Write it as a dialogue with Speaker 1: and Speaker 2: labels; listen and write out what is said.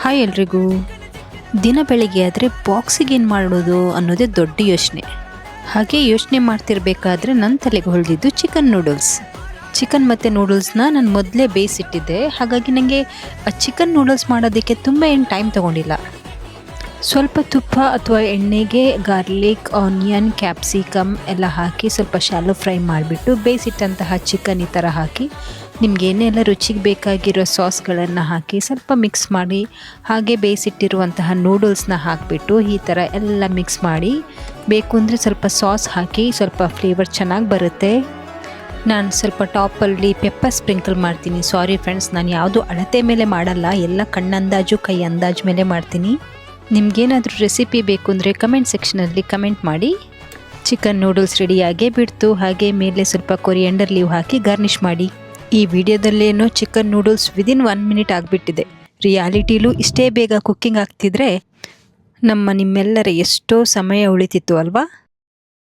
Speaker 1: Hi ಎಲ್ರಿಗೂ. ದಿನ ಬೆಳಿಗ್ಗೆ ಆದರೆ ಬಾಕ್ಸಿಗೆ ಏನು ಮಾಡೋದು ಅನ್ನೋದೇ ದೊಡ್ಡ ಯೋಚನೆ. ಹಾಗೆ ಯೋಚನೆ ಮಾಡ್ತಿರ್ಬೇಕಾದ್ರೆ ನನ್ನ ತಲೆಗೆ ಹೊಳೆದಿದ್ದು ಚಿಕನ್ ನೂಡಲ್ಸ್. ಚಿಕನ್ ಮತ್ತು ನೂಡಲ್ಸ್ನ ನಾನು ಮೊದಲೇ ಬೇಯಿಸಿಟ್ಟಿದ್ದೆ. ಹಾಗಾಗಿ ನನಗೆ ಚಿಕನ್ ನೂಡಲ್ಸ್ ಮಾಡೋದಕ್ಕೆ ತುಂಬ ಏನು ಟೈಮ್ ತೊಗೊಂಡಿಲ್ಲ. ಸ್ವಲ್ಪ ತುಪ್ಪ ಅಥವಾ ಎಣ್ಣೆಗೆ ಗಾರ್ಲಿಕ್, ಆನಿಯನ್, ಕ್ಯಾಪ್ಸಿಕಮ್ ಎಲ್ಲ ಹಾಕಿ ಸ್ವಲ್ಪ ಶಾಲೋ ಫ್ರೈ ಮಾಡಿಬಿಟ್ಟು ಬೇಯಿಸಿಟ್ಟಂತಹ ಚಿಕನ್ ಈ ಥರ ಹಾಕಿ ನಿಮಗೇನೆಲ್ಲ ರುಚಿಗೆ ಬೇಕಾಗಿರೋ ಸಾಸ್ಗಳನ್ನು ಹಾಕಿ ಸ್ವಲ್ಪ ಮಿಕ್ಸ್ ಮಾಡಿ, ಹಾಗೆ ಬೇಯಿಸಿಟ್ಟಿರುವಂತಹ ನೂಡಲ್ಸ್ನ ಹಾಕಿಬಿಟ್ಟು ಈ ಥರ ಎಲ್ಲ ಮಿಕ್ಸ್ ಮಾಡಿ, ಬೇಕು ಅಂದರೆ ಸ್ವಲ್ಪ ಸಾಸ್ ಹಾಕಿ ಸ್ವಲ್ಪ ಫ್ಲೇವರ್ ಚೆನ್ನಾಗಿ ಬರುತ್ತೆ. ನಾನು ಸ್ವಲ್ಪ ಟಾಪಲ್ಲಿ ಪೆಪ್ಪರ್ ಸ್ಪ್ರಿಂಕಲ್ ಮಾಡ್ತೀನಿ. ಸಾರಿ ಫ್ರೆಂಡ್ಸ್, ನಾನು ಯಾವುದು ಅಳತೆ ಮೇಲೆ ಮಾಡಲ್ಲ, ಎಲ್ಲ ಕಣ್ಣಂದಾಜು ಕೈ ಅಂದಾಜು ಮೇಲೆ ಮಾಡ್ತೀನಿ. ನಿಮಗೇನಾದರೂ ರೆಸಿಪಿ ಬೇಕು ಅಂದರೆ ಕಮೆಂಟ್ ಸೆಕ್ಷನಲ್ಲಿ ಕಮೆಂಟ್ ಮಾಡಿ. ಚಿಕನ್ ನೂಡಲ್ಸ್ ರೆಡಿಯಾಗೇ ಬಿಡ್ತು. ಹಾಗೆ ಮೇಲೆ ಸ್ವಲ್ಪ ಕೊರಿಯಂಡರ್ ಲೀವ್ ಹಾಕಿ ಗಾರ್ನಿಷ್ ಮಾಡಿ. ಈ ವಿಡಿಯೋದಲ್ಲೇನೋ ಚಿಕನ್ ನೂಡಲ್ಸ್ ವಿದಿನ್ 1 ಮಿನಿಟ್ ಆಗಿಬಿಟ್ಟಿದೆ. ರಿಯಾಲಿಟಿಲೂ ಇಷ್ಟೇ ಬೇಗ ಕುಕ್ಕಿಂಗ್ ಆಗ್ತಿದ್ರೆ ನಿಮ್ಮೆಲ್ಲರ ಎಷ್ಟೋ ಸಮಯ ಉಳಿತಿತ್ತು ಅಲ್ವಾ?